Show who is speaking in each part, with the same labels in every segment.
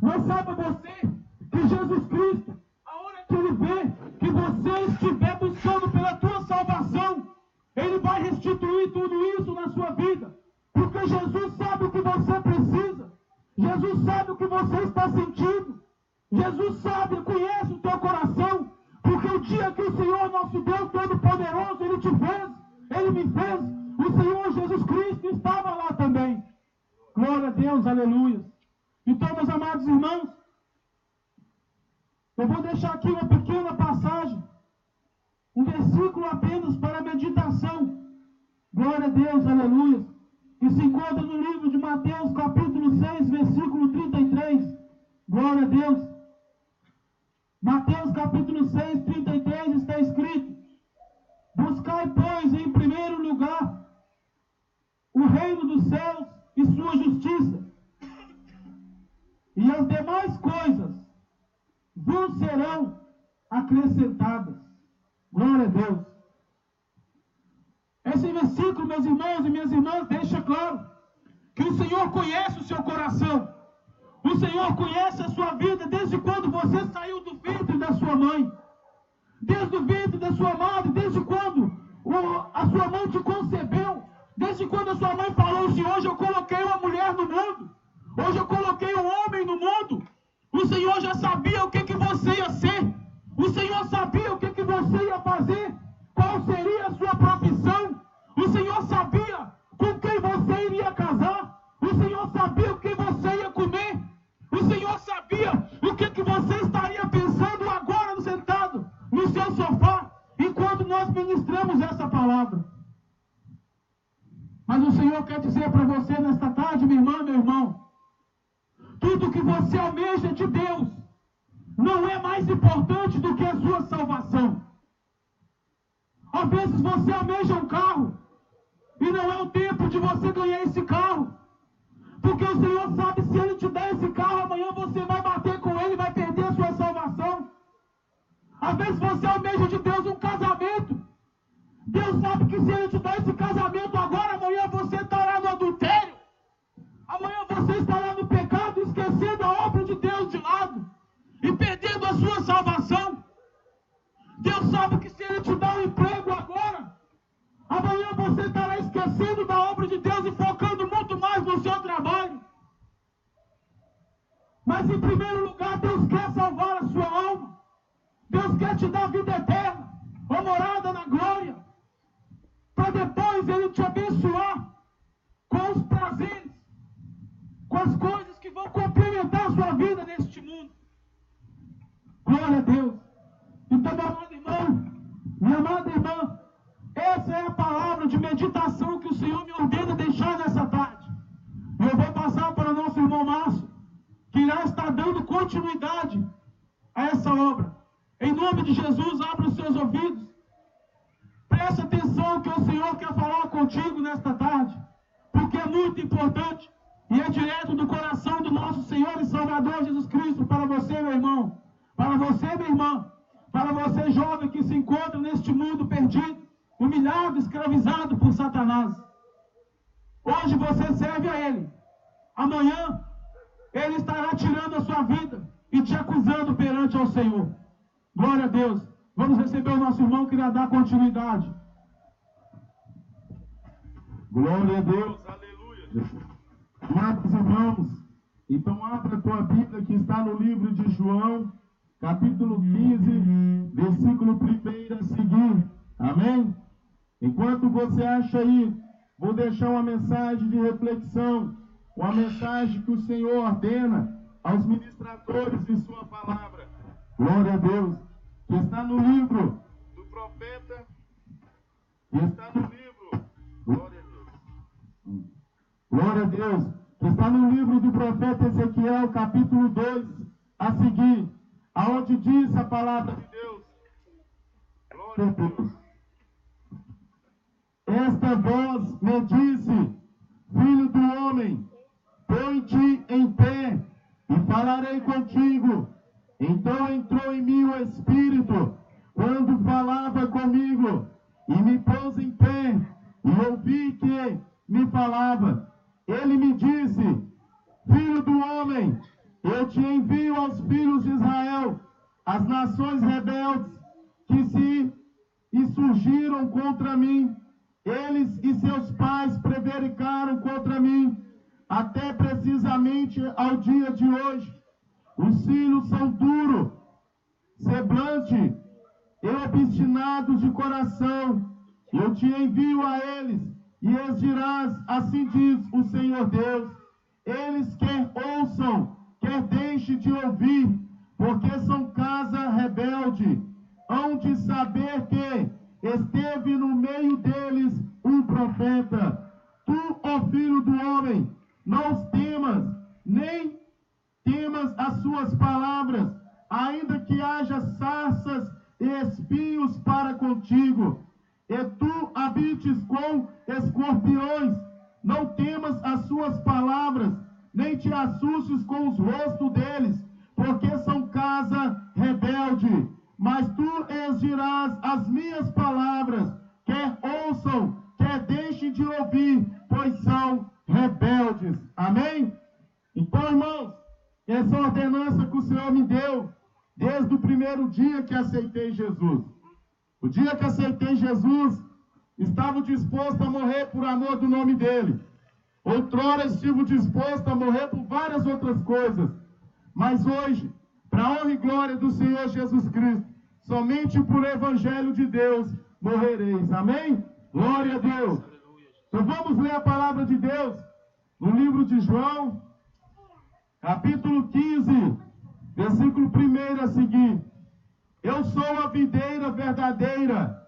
Speaker 1: Mas saiba você que Jesus Cristo, a hora que Ele vê que você estiver buscando pela tua salvação, Ele vai restituir tudo isso na sua vida. Porque Jesus sabe o que você precisa. Jesus sabe o que você está sentindo. Jesus sabe, conhece o teu coração. Porque o dia que o Senhor, nosso Deus Todo-Poderoso, Ele te fez, Ele me fez, o Senhor Jesus Cristo estava lá também. Glória a Deus, aleluia. Então, meus amados irmãos, eu vou deixar aqui uma pequena passagem, um versículo apenas para meditação. Glória a Deus, aleluia. Que se encontra no livro de Mateus, capítulo 6, versículo 33. Glória a Deus. Mateus, capítulo 6, 33, está escrito: buscai, pois, em primeiro lugar o reino dos céus e sua justiça, e as demais coisas vos serão acrescentadas. Glória a Deus. Esse versículo, meus irmãos e minhas irmãs, deixa claro que o Senhor conhece o seu coração. O Senhor conhece a sua vida desde quando você saiu do ventre da sua mãe. Desde o ventre da sua madre, desde quando a sua mãe te concebeu. Desde quando a sua mãe falou assim: hoje eu coloquei uma mulher no mundo. Hoje eu coloquei um homem no mundo. O Senhor já sabia o que você ia ser. O Senhor sabia o que você ia fazer. Qual seria a sua profissão. O Senhor sabia com quem você iria casar. O Senhor sabia o que você ia comer. O Senhor sabia o que você estaria pensando agora sentado no seu sofá, enquanto nós ministramos essa palavra. Mas o Senhor quer dizer para você nesta tarde, minha irmã, meu irmão, tudo que você almeja de Deus não é mais importante do que a sua salvação. Às vezes você almeja um carro e não é o tempo de você ganhar esse carro. Porque o Senhor sabe, se Ele te der esse carro, amanhã você vai bater com ele e vai perder a sua salvação. Às vezes você almeja de Deus um casamento. Deus sabe que se Ele te der esse casamento agora, amanhã você estará no adultério. Amanhã você estará no pecado, esquecendo a obra de Deus de lado e perdendo a sua salvação. Deus sabe que se Ele te der um emprego agora, amanhã você estará esquecendo da obra de Deus e focando muito mais no seu trabalho. Mas em primeiro lugar, Deus quer salvar a sua alma. Deus quer te dar vida eterna, uma morada na glória, para depois Ele te abençoar com os prazeres, com as coisas que vão complementar a sua vida neste mundo. Glória a Deus. Então, meu amado irmão, minha amada irmã, essa é a palavra de meditação que o Senhor me ordena deixar nessa tarde. Eu vou passar para o nosso irmão Márcio, que irá estar dando continuidade a essa obra. Em nome de Jesus, abra os seus ouvidos. Preste atenção que o Senhor quer falar contigo nesta tarde, porque é muito importante e é direto do coração do nosso Senhor e Salvador Jesus Cristo para você, meu irmão, para você, minha irmã, para você, jovem, que se encontra neste mundo perdido, humilhado, escravizado por Satanás. Hoje você serve a Ele. Amanhã, Ele estará tirando a sua vida e te acusando perante ao Senhor. Glória a Deus. Vamos receber o nosso irmão que irá dar continuidade.
Speaker 2: Glória a Deus. Aleluia. Amados irmãos, então abra a tua Bíblia que está no livro de João, capítulo 15, versículo 1 a seguir. Amém? Enquanto você acha aí, vou deixar uma mensagem de reflexão, uma mensagem que o Senhor ordena aos ministradores de sua palavra. Glória a Deus. Que está no livro do profeta, que está no livro, glória a Deus. Glória a Deus. Que está no livro do profeta Ezequiel, capítulo 2, a seguir, aonde diz a palavra de Deus. Glória a Deus. Esta voz me disse: filho do homem, põe-te em pé e falarei contigo. Então entrou em mim o Espírito, quando falava comigo, e me pôs em pé, e ouvi que me falava. Ele me disse: filho do homem, Eu te envio aos filhos de Israel, as nações rebeldes que se insurgiram contra mim. Eles e seus pais prevaricaram contra mim, até precisamente ao dia de hoje. Os filhos são duros, semblante e obstinados de coração. Eu te envio a eles, e eles dirás, assim diz o Senhor Deus. Eles quer ouçam, quer deixem de ouvir, porque são casa rebelde. Hão de saber que esteve no meio deles um profeta. Tu, ó filho do homem, não os temas, nem temas as suas palavras, ainda que haja sarças e espinhos para contigo, e tu habites com escorpiões. Não temas as suas palavras, nem te assustes com os rostos deles, porque são casa rebelde. Mas tu lhes dirás as minhas palavras, quer ouçam, quer deixem de ouvir, pois são rebeldes. Amém? Então, irmãos, essa é a ordenança que o Senhor me deu, desde o primeiro dia que aceitei Jesus. O dia que aceitei Jesus, estava disposto a morrer por amor do nome dele. Outrora estive disposto a morrer por várias outras coisas. Mas hoje, para a honra e glória do Senhor Jesus Cristo, somente por evangelho de Deus morrereis. Amém? Glória a Deus. Então vamos ler a palavra de Deus no livro de João, capítulo 15, versículo 1 a seguir. Eu sou a videira verdadeira,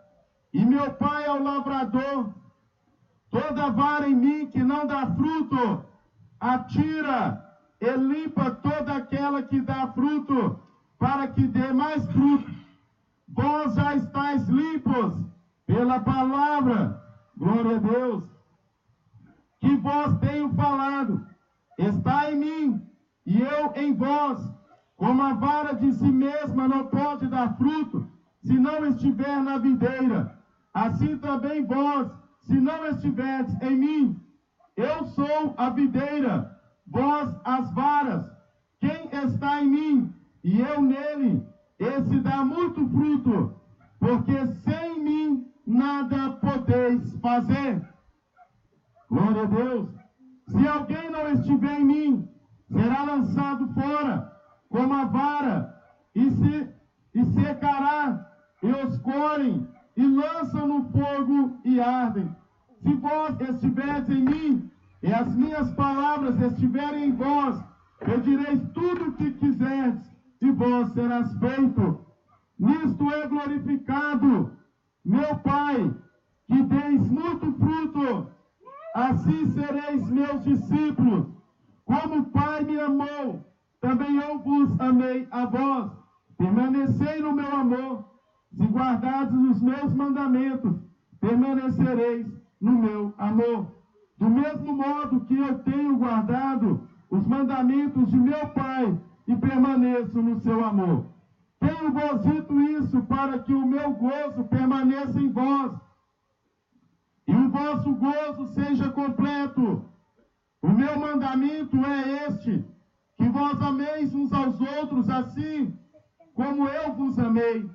Speaker 2: e meu Pai é o lavrador. Toda vara em mim que não dá fruto, atira e limpa toda aquela que dá fruto, para que dê mais fruto. Vós já estáis limpos pela palavra, glória a Deus, que vós tenho falado. Está em mim, e eu em vós. Como a vara de si mesma não pode dar fruto, se não estiver na videira, assim também vós, se não estiverdes em mim. Eu sou a videira, vós as varas. Quem está em mim e eu nele, esse dá muito fruto, porque sem mim nada podeis fazer. Glória a Deus. Se alguém não estiver em mim, será lançado fora como a vara, e secará, e os colhem, e lançam no fogo e ardem. Se vós estiverdes em mim, e as minhas palavras estiverem em vós, pedireis tudo o que quiserdes, e vós serás feito. Nisto é glorificado meu Pai, que deis muito fruto, assim sereis meus discípulos. Como o Pai me amou, também eu vos amei a vós. Permanecei no meu amor. Se guardardes os meus mandamentos, permanecereis no meu amor. Do mesmo modo que eu tenho guardado os mandamentos de meu Pai e permaneço no seu amor. Tenho-vos dito isso para que o meu gozo permaneça em vós e o vosso gozo seja completo. O meu mandamento é este, que vós ameis uns aos outros assim como eu vos amei.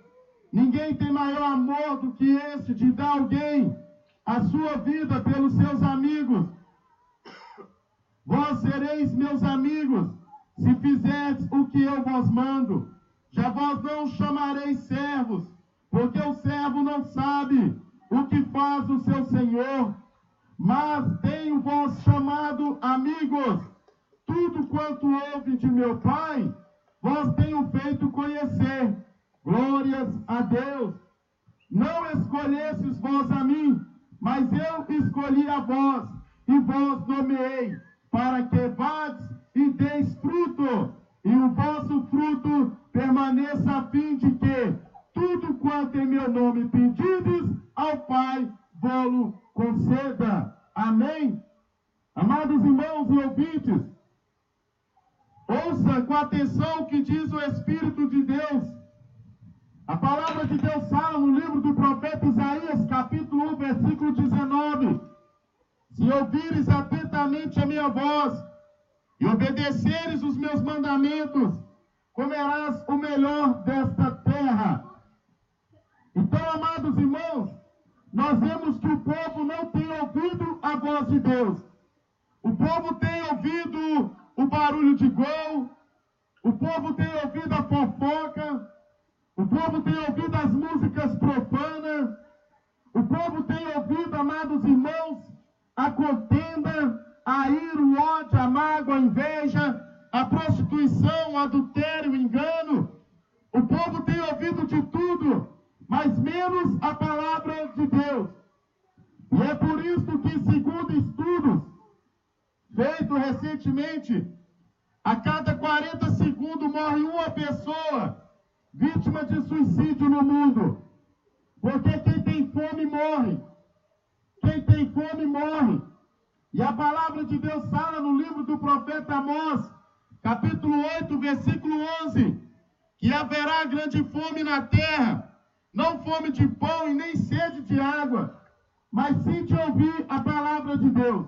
Speaker 2: Ninguém tem maior amor do que este, de dar alguém a sua vida pelos seus amigos. Vós sereis meus amigos, se fizerdes o que eu vos mando. Já vós não chamareis servos, porque o servo não sabe o que faz o seu senhor. Mas tenho-vos chamado amigos. Tudo quanto ouve de meu Pai, vós tenho feito conhecer. Glórias a Deus. Não escolhestes vós a mim, mas eu escolhi a vós, e vós nomeei, para que vades e deis fruto, e o vosso fruto permaneça, a fim de que tudo quanto em meu nome pedides ao Pai, vô-lo conceda. Amém? Amados irmãos e ouvintes, ouça com atenção o que diz o Espírito de Deus. A palavra de Deus fala no livro do profeta Isaías, capítulo 1, versículo 19. Se ouvires atentamente a minha voz, e obedeceres os meus mandamentos, comerás o melhor desta terra. Então, amados irmãos, nós vemos que o povo não tem ouvido a voz de Deus. O povo tem ouvido o barulho de gol, o povo tem ouvido a fofoca, o povo tem ouvido as músicas profanas, o povo tem ouvido, amados irmãos, a contenda, a ira, o ódio, a mágoa, a inveja, a prostituição, o adultério, o engano. O povo tem ouvido de tudo, mas menos a palavra de Deus. E é por isso que, segundo estudos feitos recentemente, a cada 40 segundos morre uma pessoa vítima de suicídio no mundo. Porque quem tem fome morre. Quem tem fome morre. E a palavra de Deus fala no livro do profeta Amós, capítulo 8, versículo 11, que haverá grande fome na terra, não fome de pão e nem sede de água, mas sim de ouvir a palavra de Deus.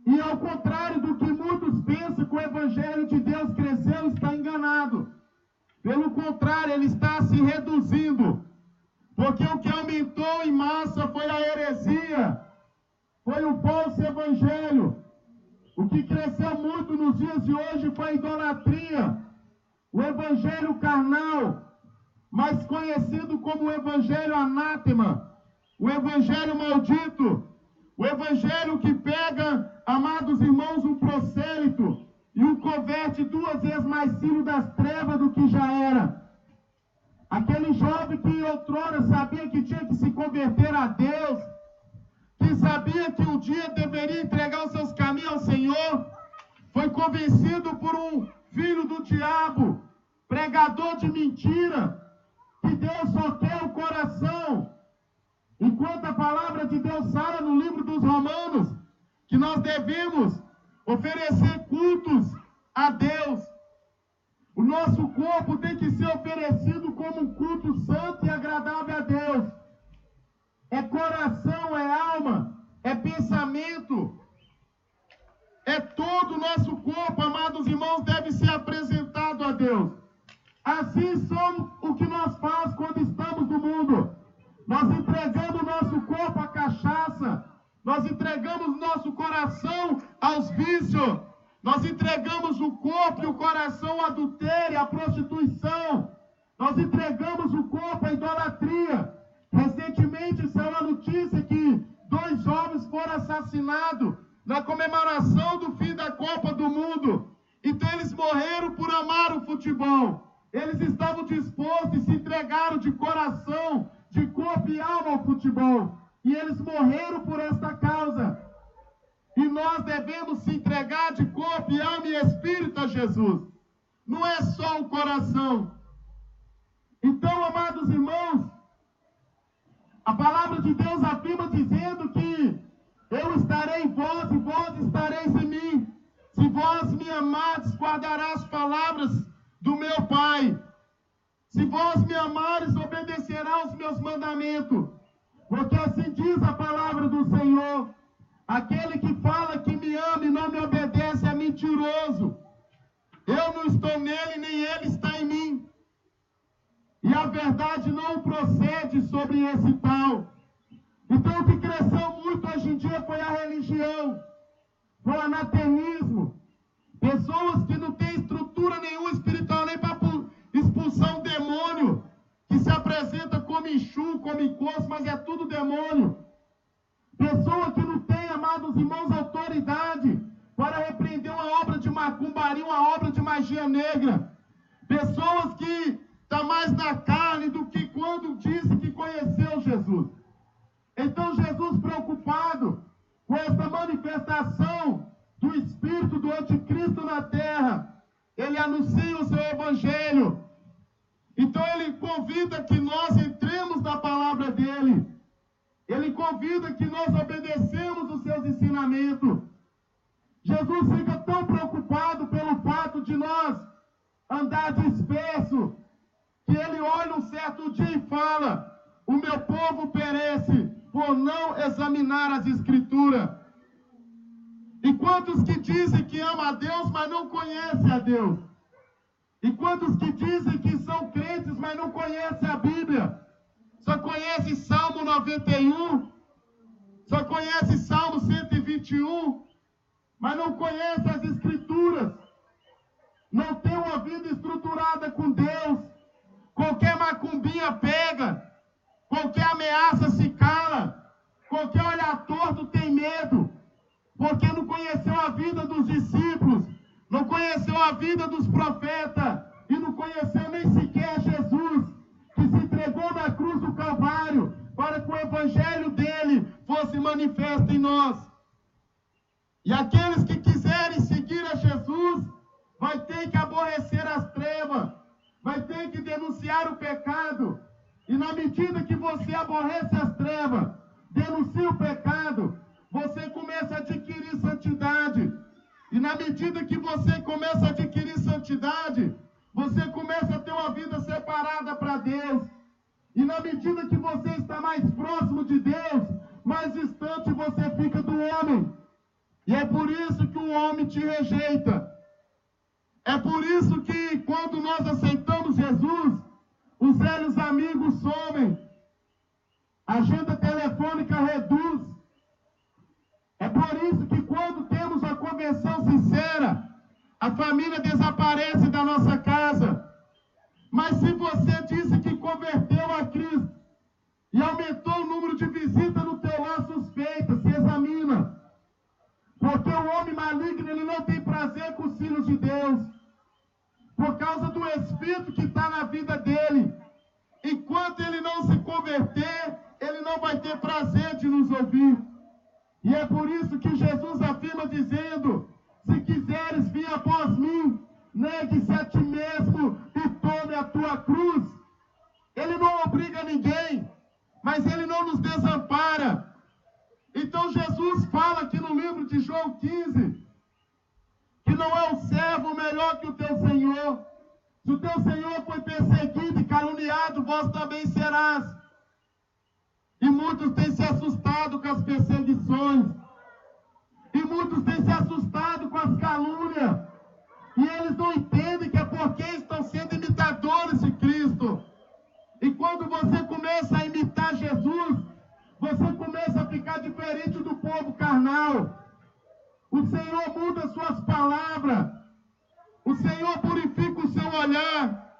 Speaker 2: E ao contrário do que muitos pensam que o evangelho de Deus cresceu, está enganado. Pelo contrário, ele está se reduzindo. Porque o que aumentou em massa foi a heresia, foi o falso evangelho. O que cresceu muito nos dias de hoje foi a idolatria, o evangelho carnal, mais conhecido como o evangelho anátema, o evangelho maldito, o evangelho que pega, amados irmãos, um prosélito e o converte 2 vezes mais filho das trevas do que já era. Aquele jovem que outrora sabia que tinha que se converter a Deus, que sabia que um dia deveria entregar os seus caminhos ao Senhor, foi convencido por um filho do diabo, pregador de mentira, que Deus só quer o coração. Enquanto a palavra de Deus fala no livro dos Romanos, que nós devemos oferecer cultos a Deus. O nosso corpo tem que ser oferecido como um culto santo e agradável a Deus. É coração, é alma, é pensamento, é todo o nosso corpo, amados irmãos, deve ser apresentado a Deus. Assim somos o que nós fazemos quando estamos no mundo. Nós entregamos o nosso corpo à cachaça, nós entregamos nosso coração aos vícios, nós entregamos o corpo e o coração ao adultério, à prostituição, nós entregamos o corpo à idolatria. Recentemente saiu a notícia que 2 jovens foram assassinados na comemoração do fim da Copa do Mundo. Então eles morreram por amar o futebol. Eles estavam dispostos e se entregaram de coração, de corpo e alma ao futebol. E eles morreram por esta causa. E nós devemos se entregar de corpo e alma e espírito a Jesus. Não é só o coração. Então, amados irmãos, a palavra de Deus afirma dizendo que eu estarei em vós e vós estareis em mim. Se vós me amardes, guardarás as palavras do meu Pai. Se vós me amares, obedecerá os meus mandamentos. Porque assim diz a palavra do Senhor: aquele que fala que me ama e não me obedece é mentiroso. Eu não estou nele, nem ele está em mim. E a verdade não procede sobre esse tal. Então o que cresceu muito hoje em dia foi a religião, foi o anatemismo. Pessoas que não têm estrutura nenhuma espiritual nem para expulsar um demônio, que se apresenta como Exu, como encosto, mas é tudo demônio. Pessoa que não tem, amados irmãos, autoridade para repreender uma obra de macumbaria, uma obra de magia negra. Pessoas que estão mais na carne do que quando disse que conheceu Jesus. Então Jesus, preocupado com essa manifestação do Espírito do Anticristo na terra, ele anuncia o seu Evangelho. Então ele convida que nós entremos na palavra dele. Ele convida que nós obedecemos os seus ensinamentos. Jesus fica tão preocupado pelo fato de nós andar disperso, que ele olha um certo dia e fala: o meu povo perece por não examinar as Escrituras. E quantos que dizem que amam a Deus, mas não conhecem a Deus? E quantos que dizem que são crentes, mas não conhecem a Bíblia? Só conhecem Salmo 91, só conhecem Salmo 121, mas não conhecem as Escrituras. Não tem uma vida estruturada com Deus. Qualquer macumbinha pega, qualquer ameaça se cala, qualquer olhar torto tem medo, porque não conheceu a vida dos discípulos, não conheceu a vida dos profetas, e não conheceu nem sequer Jesus, que se entregou na cruz do Calvário, para que o evangelho dele fosse manifesto em nós. E aqueles que quiserem seguir a Jesus, vai ter que aborrecer as trevas, vai ter que denunciar o pecado. E na medida que você aborrece as trevas, denuncia o pecado, você começa a adquirir santidade. E na medida que você começa a adquirir santidade, você começa a ter uma vida separada para Deus. E na medida que você está mais próximo de Deus, mais distante você fica do homem. E é por isso que o homem te rejeita. É por isso que quando nós aceitamos Jesus, os velhos amigos somem, a agenda telefônica reduz. É por isso que quando temos a conversão sincera, a família desaparece da nossa casa. Mas se você disse que converteu a Cristo e aumentou o número de visitas no teu lar, suspeita, se examina. Porque o homem maligno, ele não tem prazer com os filhos de Deus. Por causa do Espírito que está na vida dele. Enquanto ele não se converter, ele não vai ter prazer de nos ouvir. E é por isso que Jesus afirma dizendo: se quiseres vir após mim, negue-se a ti mesmo e tome a tua cruz. Ele não obriga ninguém, mas ele não nos desampara. Então Jesus fala aqui no livro de João 15, que não é o servo melhor que o teu Senhor. Se o teu Senhor foi perseguido e caluniado, vós também serás. E muitos têm se assustado com as perseguições. E muitos têm se assustado com as calúnias. E eles não entendem que é porque estão sendo imitadores de Cristo. E quando você começa a imitar Jesus, você começa a ficar diferente do povo carnal. O Senhor muda suas palavras. O Senhor purifica o seu olhar.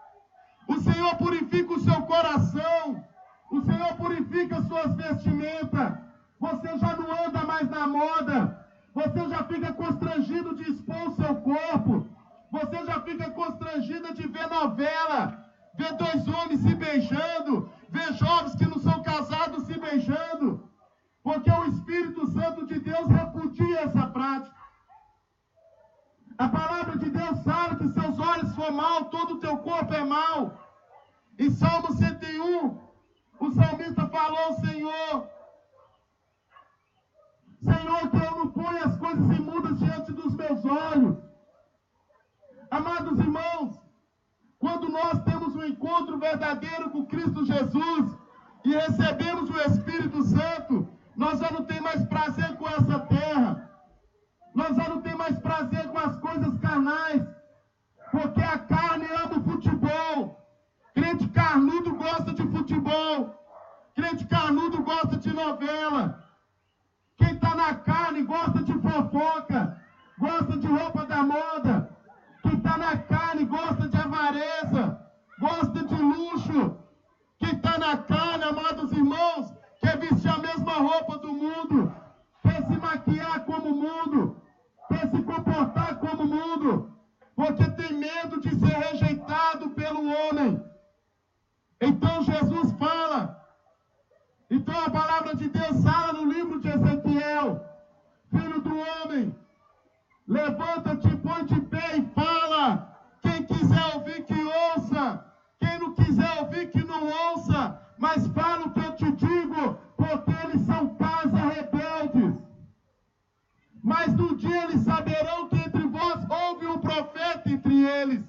Speaker 2: O Senhor purifica o seu coração. O Senhor purifica suas vestimentas. Você já não anda mais na moda. Você já fica constrangido de expor o seu corpo. Você já fica constrangido de ver novela. Ver dois homens se beijando. Ver jovens que não são casados se beijando. Porque o Espírito Santo de Deus repudia essa prática. A palavra de Deus fala que seus olhos for mal, todo o teu corpo é mal. Em Salmo 101, o salmista falou: Senhor, que eu não ponha as coisas imundas diante dos meus olhos. Amados irmãos, quando nós temos um encontro verdadeiro com Cristo Jesus e recebemos o Espírito Santo, nós já não temos mais prazer com essa terra. Nós já não temos mais prazer com as coisas carnais. Porque a carne ama o futebol. Crente carnudo gosta de futebol. Crente carnudo gosta de novela. Quem está na carne gosta de fofoca. Gosta de roupa da moda. Quem está na carne gosta de avareza. Gosta de luxo. Quem está na carne, amados irmãos, quer vestir a mesma roupa do mundo. Quer se maquiar como o mundo. Quer se comportar como o mundo. Porque tem medo de ser rejeitado pelo homem. Então Jesus fala. Então a palavra de Deus fala no livro de Ezequiel: Filho do homem, levanta-te, põe de pé e fala. Quem quiser ouvir, que ouça. Quem não quiser ouvir, que não ouça. Mas fala o que eu te digo, porque eles são casa rebeldes. Mas no dia eles saberão que entre vós houve um profeta entre eles.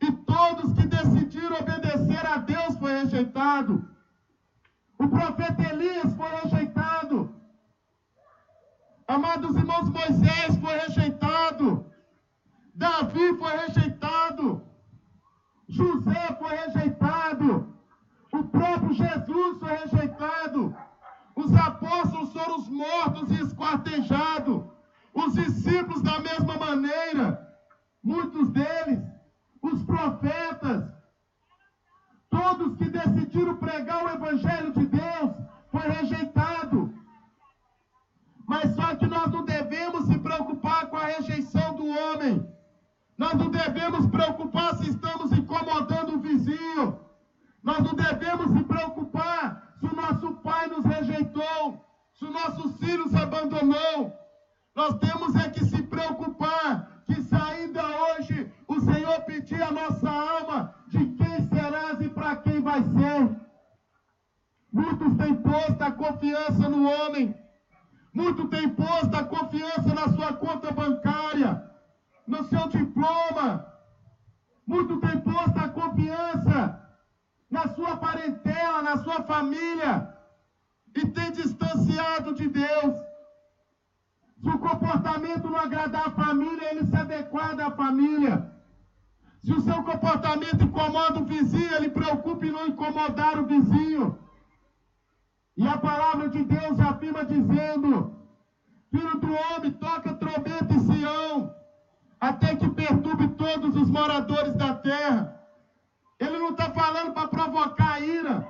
Speaker 2: E todos que decidiram obedecer a Deus foi rejeitado. O profeta Elias foi rejeitado. Amados irmãos, Moisés foi rejeitado, Davi foi rejeitado, José foi rejeitado, o próprio Jesus foi rejeitado, os apóstolos foram mortos e esquartejados, os discípulos da mesma maneira, muitos deles, os profetas, todos que decidiram pregar o Evangelho de Deus, foi rejeitado. Mas só que nós não devemos se preocupar com a rejeição do homem. Nós não devemos preocupar se estamos incomodando o vizinho. Nós não devemos se preocupar se o nosso pai nos rejeitou, se os nossos filhos nos abandonou. Nós temos é que se preocupar que se ainda hoje o Senhor pedir a nossa alma, de quem serás e para quem vai ser. Muitos têm posto a confiança no homem. Muitos têm posto a confiança na sua conta bancária, no seu diploma. Muitos têm posto a confiança na sua parentela, na sua família, e tem distanciado de Deus. Se o comportamento não agradar a família, ele se adequar à família. Se o seu comportamento incomoda o vizinho, ele preocupa em não incomodar o vizinho. E a palavra de Deus afirma dizendo: Filho do homem, toca trombeta em Sião, até que perturbe todos os moradores da terra. Ele não está falando para provocar ira,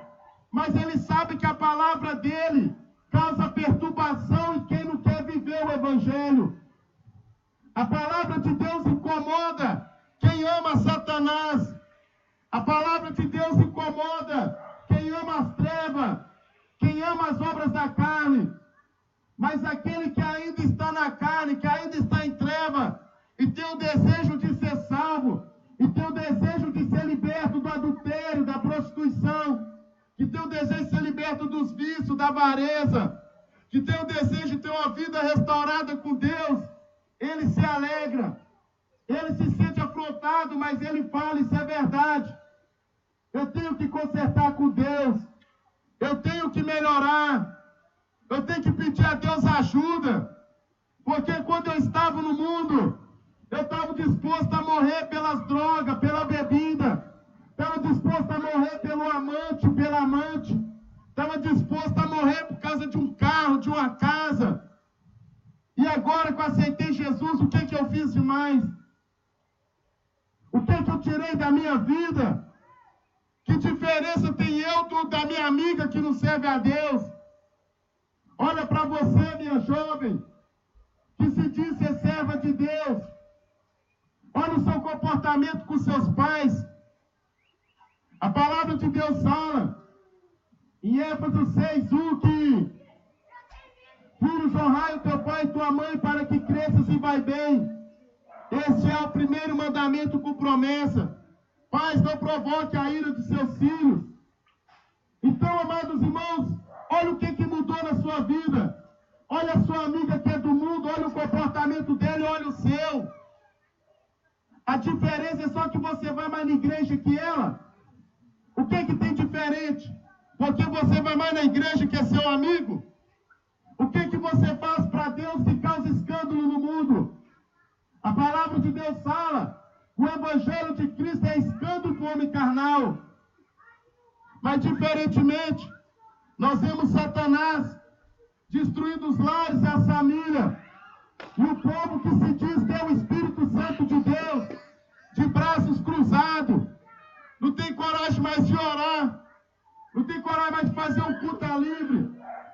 Speaker 2: mas ele sabe que a palavra dele causa perturbação em quem não quer viver o Evangelho. A palavra de Deus incomoda quem ama Satanás. A palavra de Deus incomoda quem ama as trevas, quem ama as obras da carne. Mas aquele que ainda está na carne, que ainda está em treva, e tem o desejo de ser salvo, e tem o desejo de ser liberto do adultério, da prostituição, que tem o desejo de ser liberto dos vícios, da avareza, que tem o desejo de ter uma vida restaurada com Deus, ele se alegra, ele se sente afrontado, mas ele fala: isso é verdade. Eu tenho que consertar com Deus, eu tenho que melhorar, eu tenho que pedir a Deus ajuda, porque quando eu estava no mundo, eu estava disposto a morrer pelas drogas, pela bebida, estava disposto a morrer pelo amante, pela amante, estava disposto a morrer por causa de um carro, de uma casa. E agora que eu aceitei Jesus, o que eu fiz demais? O que eu tirei da minha vida? Que diferença tem eu da minha amiga que não serve a Deus? Olha para você, minha jovem, que se diz ser serva de Deus. Olha o seu comportamento com seus pais. A palavra de Deus fala em Éfeso 6:1 que: Filhos, honrai o teu pai e tua mãe para que cresças e vai bem. Este é o primeiro mandamento com promessa. Pais, não provoque a ira de seus filhos. Então, amados irmãos, olha o que mudou na sua vida. Olha a sua amiga que é do mundo, olha o comportamento dele, olha o seu. A diferença é só que você vai mais na igreja que ela. O que tem diferente? Porque você vai mais na igreja que é seu amigo? O que você faz para Deus que causa escândalo no mundo? A palavra de Deus fala: o Evangelho de Cristo é escândalo para o homem carnal. Mas diferentemente, nós vemos Satanás destruindo os lares e as famílias. E o povo que se diz ter o Espírito Santo de Deus, de braços cruzados, não tem coragem mais de orar, não tem coragem mais de fazer um culto livre,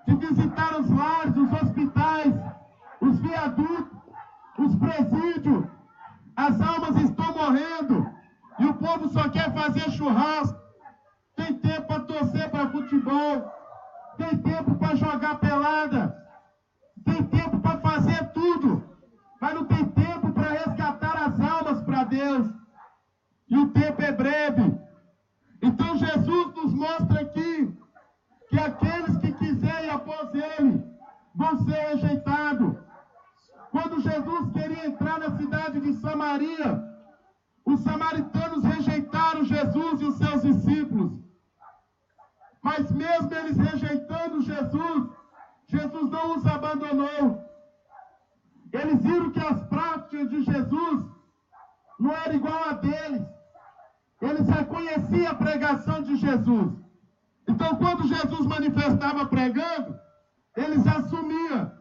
Speaker 2: de visitar os lares, os hospitais, os viadutos, os presídios. As almas estão morrendo e o povo só quer fazer churrasco. Tem tempo para torcer para futebol, tem tempo para jogar pelada, tem tempo para fazer tudo, mas não tem tempo para resgatar as almas para Deus. E o tempo é breve. Então Jesus nos mostra aqui que aqueles que quiserem após ele vão ser rejeitados. Quando Jesus queria entrar na cidade de Samaria, os samaritanos rejeitaram Jesus e os seus discípulos. Mas mesmo eles rejeitando Jesus, Jesus não os abandonou. Eles viram que as práticas de Jesus não eram igual a deles. Eles reconheciam a pregação de Jesus. Então, quando Jesus manifestava pregando, eles assumiam.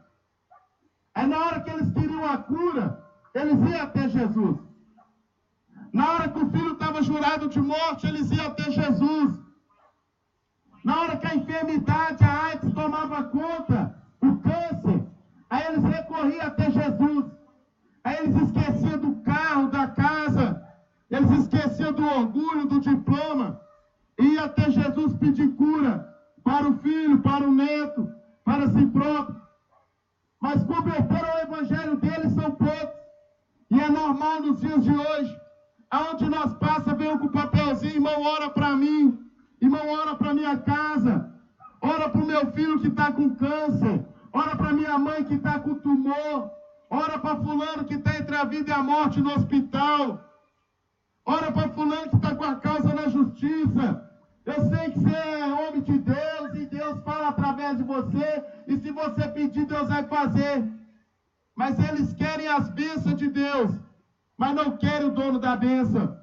Speaker 2: Aí, na hora que eles queriam a cura, eles iam até Jesus. Na hora que o filho estava jurado de morte, eles iam até Jesus. Na hora que a enfermidade, a AIDS tomava conta, o câncer, aí eles recorriam até Jesus. Aí eles esqueciam do carro, da casa, eles esqueciam do orgulho, do diploma, e iam até Jesus pedir cura para o filho, para o neto, para si próprio. Mas converteram ao evangelho deles são poucos. E é normal nos dias de hoje, aonde nós passa, vem com o papelzinho, irmão, ora para mim, irmão, ora para minha casa, ora para o meu filho que está com câncer, ora para minha mãe que está com tumor, ora para fulano que está entre a vida e a morte no hospital, ora para fulano que está com a causa na justiça. Eu sei que você é homem de Deus e Deus fala através de você, e se você pedir, Deus vai fazer. Mas eles querem as bênçãos de Deus, mas não querem o dono da bênção.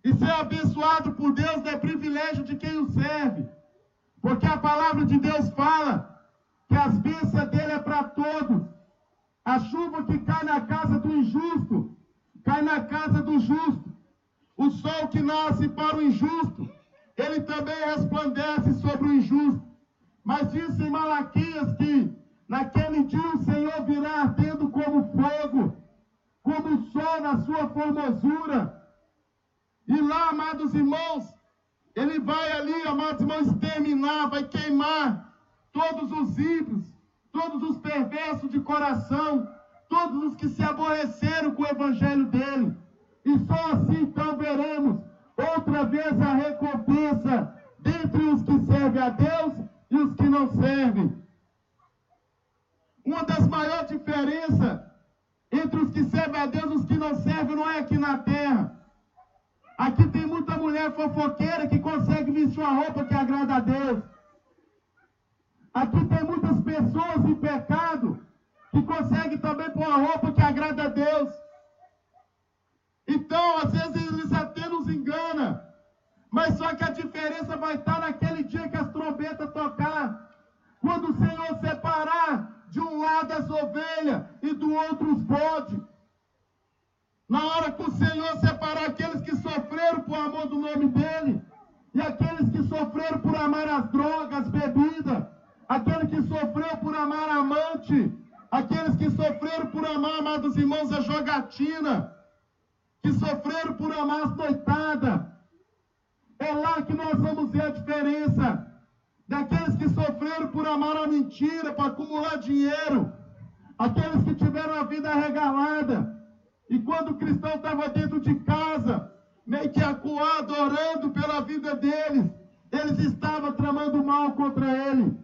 Speaker 2: E ser abençoado por Deus não é privilégio de quem o serve, porque a palavra de Deus fala que as bênçãos dele é para todos. A chuva que cai na casa do injusto, cai na casa do justo. O sol que nasce para o injusto, ele também resplandece sobre o injusto. Mas diz em Malaquias que naquele dia o Senhor virá ardendo como fogo, como o sol na sua formosura. E lá, amados irmãos, ele vai ali, amados irmãos, exterminar, vai queimar todos os ímpios, todos os perversos de coração, todos os que se aborreceram com o evangelho dele. E só assim então veremos outra vez a recompensa dentre os que servem a Deus e os que não servem. Uma das maiores diferenças entre os que servem a Deus e os que não servem não é aqui na terra. Aqui tem muita mulher fofoqueira que consegue vestir uma roupa que agrada a Deus. Aqui tem muitas pessoas em pecado que conseguem também pôr uma roupa que agrada a Deus. Então, às vezes, eles até nos enganam. Mas só que a diferença vai estar naquele dia que as trombetas tocar. Quando o Senhor separar de um lado as ovelhas e do outro os bodes. Na hora que o Senhor separar aqueles que sofreram por amor do nome dEle, e aqueles que sofreram por amar as drogas, as bebidas, aquele que sofreu por amar a amante, aqueles que sofreram por amar, amados irmãos, a jogatina, que sofreram por amar as noitadas. É lá que nós vamos ver a diferença daqueles que sofreram por amar a mentira, para acumular dinheiro, aqueles que tiveram a vida regalada. E quando o cristão estava dentro de casa, meio que acuado, orando pela vida deles, eles estavam tramando mal contra ele.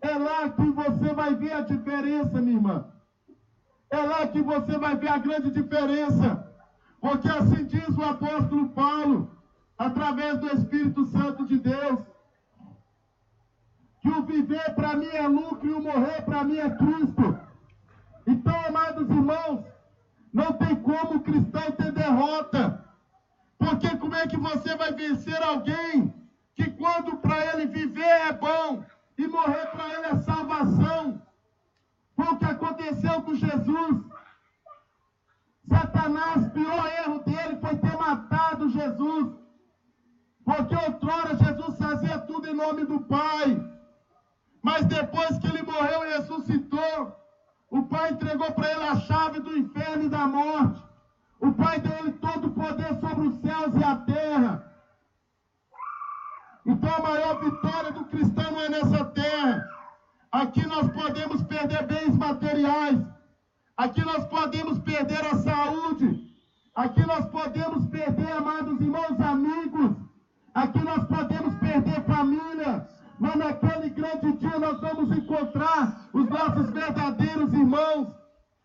Speaker 2: É lá que você vai ver a diferença, minha irmã. É lá que você vai ver a grande diferença. Porque assim diz o apóstolo Paulo, através do Espírito Santo de Deus, que o viver para mim é lucro e o morrer para mim é Cristo. Então, amados irmãos, não tem como o cristão ter derrota. Porque como é que você vai vencer alguém que quando para ele viver é bom e morrer para ele é salvação? Foi o que aconteceu com Jesus. Satanás, o pior erro dele foi ter matado Jesus. Porque outrora Jesus fazia tudo em nome do Pai. Mas depois que ele morreu e ressuscitou, o Pai entregou para ele a chave do inferno e da morte. O Pai deu ele todo o poder sobre os céus e a terra. Então a maior vitória do cristão não é nessa terra. Aqui nós podemos perder bens materiais. Aqui nós podemos perder a saúde. Aqui nós podemos perder, amados irmãos, amigos. Aqui nós podemos perder família. Mas naquele grande dia nós vamos encontrar os nossos verdadeiros irmãos.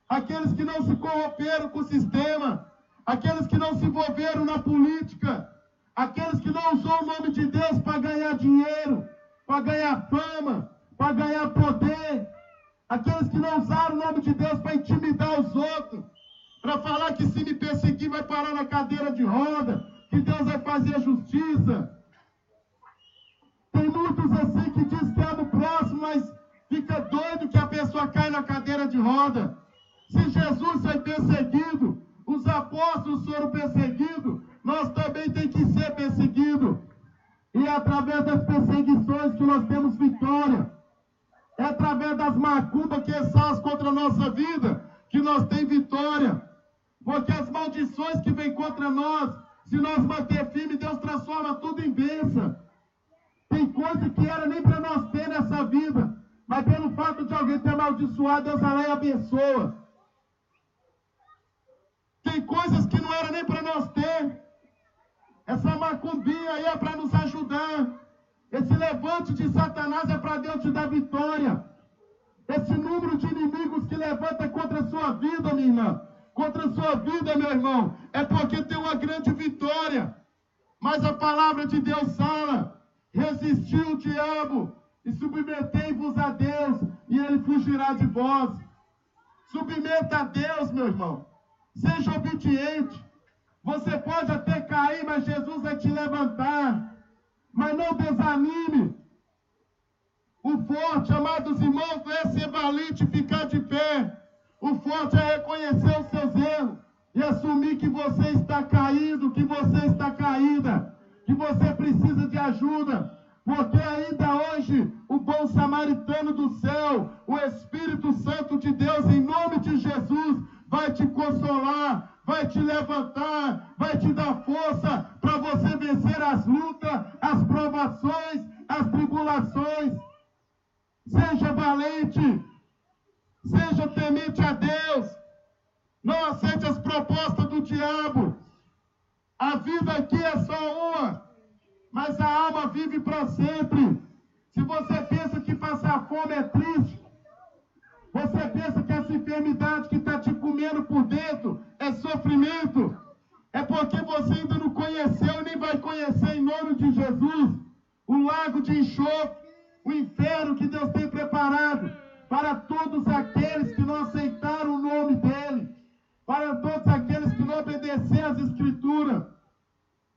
Speaker 2: Aqueles que não se corromperam com o sistema. Aqueles que não se envolveram na política. Aqueles que não usou o nome de Deus para ganhar dinheiro, para ganhar fama, para ganhar poder. Aqueles que não usaram o nome de Deus para intimidar os outros, para falar que se me perseguir vai parar na cadeira de roda, que Deus vai fazer a justiça. Tem muitos assim que diz que ama o próximo, mas fica doido que a pessoa cai na cadeira de roda. Se Jesus foi perseguido, os apóstolos foram perseguidos, nós também temos que ser perseguidos. E é através das perseguições que nós temos vitória. É através das macumbas que exaltam contra a nossa vida que nós temos vitória. Porque as maldições que vêm contra nós, se nós manter firme, Deus transforma tudo em bênção. Tem coisa que era nem para nós ter nessa vida, mas pelo fato de alguém ter amaldiçoado, Deus vai lá e abençoa. Tem coisas que não era nem para nós ter. Essa macumbinha aí é para nos ajudar. Esse levante de Satanás é para Deus te dar vitória. Esse número de inimigos que levanta contra a sua vida, minha irmã, contra a sua vida, meu irmão, é porque tem uma grande vitória. Mas a palavra de Deus fala: resistiu o diabo e submetei-vos a Deus, e ele fugirá de vós. Submeta a Deus, meu irmão. Seja obediente. Você pode até cair, mas Jesus vai te levantar. Mas não desanime. O forte, amados irmãos, não é ser valente e ficar de pé. O forte é reconhecer os seus erros e assumir que você está caído, que você está caída, que você precisa de ajuda. Porque ainda hoje, o bom samaritano do céu, o Espírito Santo de Deus, em nome de Jesus, vai te consolar, vai te levantar, vai te dar força para você vencer as lutas, as provações, as tribulações. Seja valente, seja temente a Deus, não aceite as propostas do diabo. A vida aqui é só uma, mas a alma vive para sempre. Se você pensa que passar fome é triste, você pensa que essa enfermidade que está te comendo por dentro é sofrimento, é porque você ainda não conheceu e nem vai conhecer, em nome de Jesus, o lago de enxofre, o inferno que Deus tem preparado para todos aqueles que não aceitaram o nome dEle, para todos aqueles que não obedeceram às Escrituras,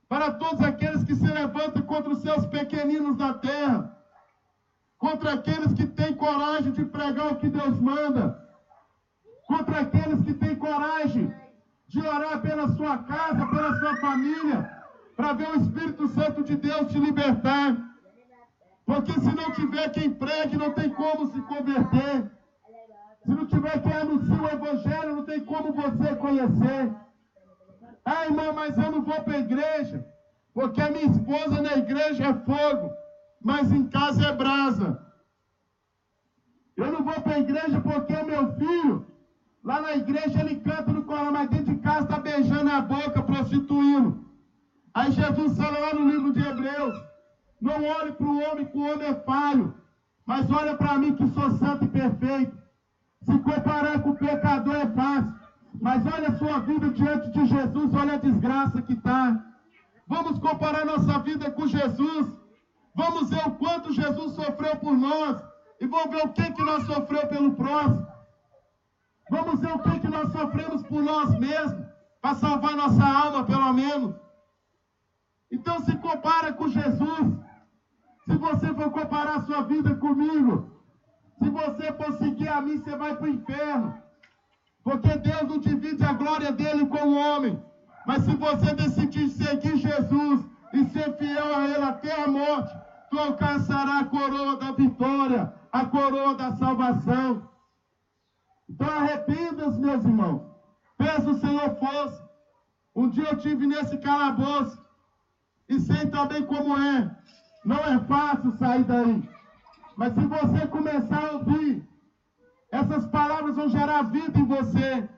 Speaker 2: para todos aqueles que se levantam contra os seus pequeninos da terra, contra aqueles que têm coragem de pregar o que Deus manda, contra aqueles que têm coragem de orar pela sua casa, pela sua família, para ver o Espírito Santo de Deus te libertar. Porque se não tiver quem pregue, não tem como se converter. Se não tiver quem anuncie o Evangelho, não tem como você conhecer. Ah, irmão, mas eu não vou para a igreja, porque a minha esposa na igreja é fogo, mas em casa é brasa. Eu não vou para a igreja porque o meu filho, lá na igreja ele canta no coral, mas dentro de casa está beijando a boca, prostituindo. Aí Jesus fala lá no livro de Hebreus: não olhe para o homem, que o homem é falho, mas olha para mim que sou santo e perfeito. Se comparar com o pecador é fácil, mas olha a sua vida diante de Jesus, olha a desgraça que está. Vamos comparar nossa vida com Jesus. Vamos ver o quanto Jesus sofreu por nós e vamos ver o que nós sofremos pelo próximo. Vamos ver o que nós sofremos por nós mesmos, para salvar nossa alma, pelo menos. Então se compara com Jesus. Se você for comparar a sua vida comigo, se você for seguir a mim, você vai para o inferno. Porque Deus não divide a glória dele com o homem. Mas se você decidir seguir Jesus e ser fiel a ele até a morte, tu alcançará a coroa da vitória, a coroa da salvação. Então arrependa-se, meus irmãos. Peça o Senhor força. Um dia eu estive nesse calabouço e sei também como é. Não é fácil sair daí. Mas se você começar a ouvir, essas palavras vão gerar vida em você.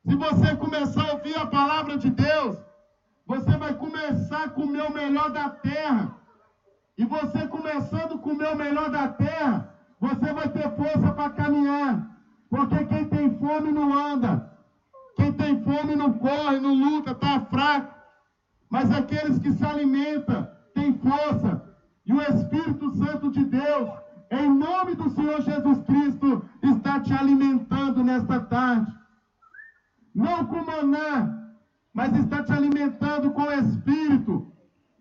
Speaker 2: Se você começar a ouvir a palavra de Deus, você vai começar a comer o melhor da terra. E você começando a comer o melhor da terra, você vai ter força para caminhar. Porque quem tem fome não anda. Quem tem fome não corre, não luta, está fraco. Mas aqueles que se alimentam têm força. E o Espírito Santo de Deus em nome do Senhor Jesus Cristo, está te alimentando nesta tarde. Não com maná, mas está te alimentando com o Espírito,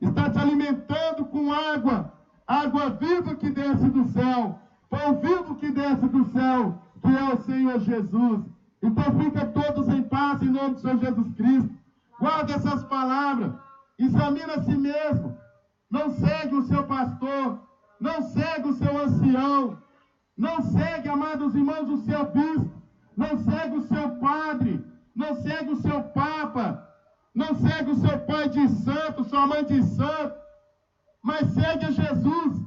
Speaker 2: está te alimentando com água, água viva que desce do céu, pão vivo que desce do céu, que é o Senhor Jesus. Então fica todos em paz em nome do Senhor Jesus Cristo. Guarda essas palavras, examina a si mesmo, não segue o seu pastor, não segue o seu ancião, não segue, amados irmãos, o seu bispo, não segue o seu padre, não segue o seu papa, não segue o seu pai de santo, sua mãe de santo, mas segue a Jesus.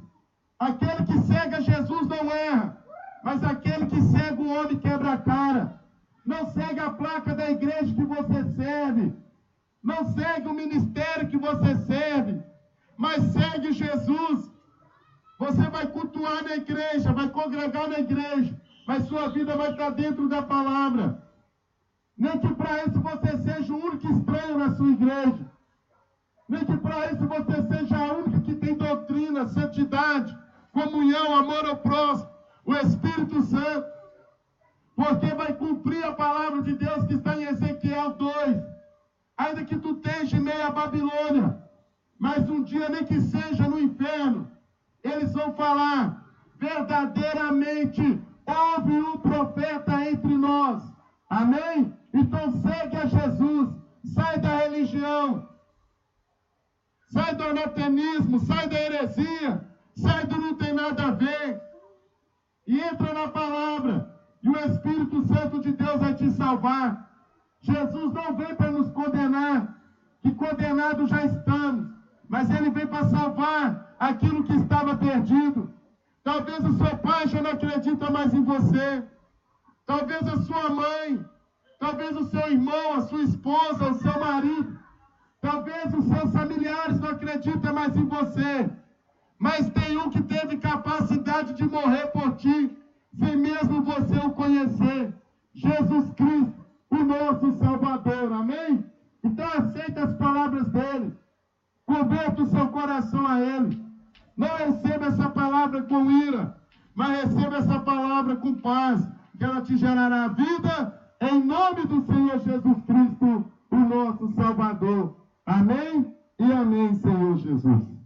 Speaker 2: Aquele que segue a Jesus não erra, mas aquele que segue o homem quebra a cara. Não segue a placa da igreja que você serve, não segue o ministério que você serve, mas segue Jesus. Você vai cultuar na igreja, vai congregar na igreja, mas sua vida vai estar dentro da palavra. Nem que para isso você seja o único estranho na sua igreja. Nem que para isso você seja a única que tem doutrina, santidade, comunhão, amor ao próximo, o Espírito Santo. Porque vai cumprir a palavra de Deus que está em Ezequiel 2. Ainda que tu esteja em meio à Babilônia, mas um dia, nem que seja no inferno, eles vão falar: verdadeiramente houve um profeta entre nós. Amém? Então segue a Jesus, sai da religião, sai do anatemismo, sai da heresia, sai do não tem nada a ver, e entra na palavra, e o Espírito Santo de Deus vai te salvar. Jesus não vem para nos condenar, que condenados já estamos, mas Ele vem para salvar aquilo que estava perdido. Talvez o seu pai já não acredita mais em você, talvez a sua mãe, talvez o seu irmão, a sua esposa, o seu marido, talvez os seus familiares não acreditem mais em você, mas tem um que teve capacidade de morrer por ti, sem mesmo você o conhecer: Jesus Cristo, o nosso Salvador. Amém? Então aceita as palavras dele, converta o seu coração a ele. Não receba essa palavra com ira, mas receba essa palavra com paz, que ela te gerará vida, em nome do Senhor Jesus Cristo, o nosso Salvador. Amém? E amém, Senhor Jesus.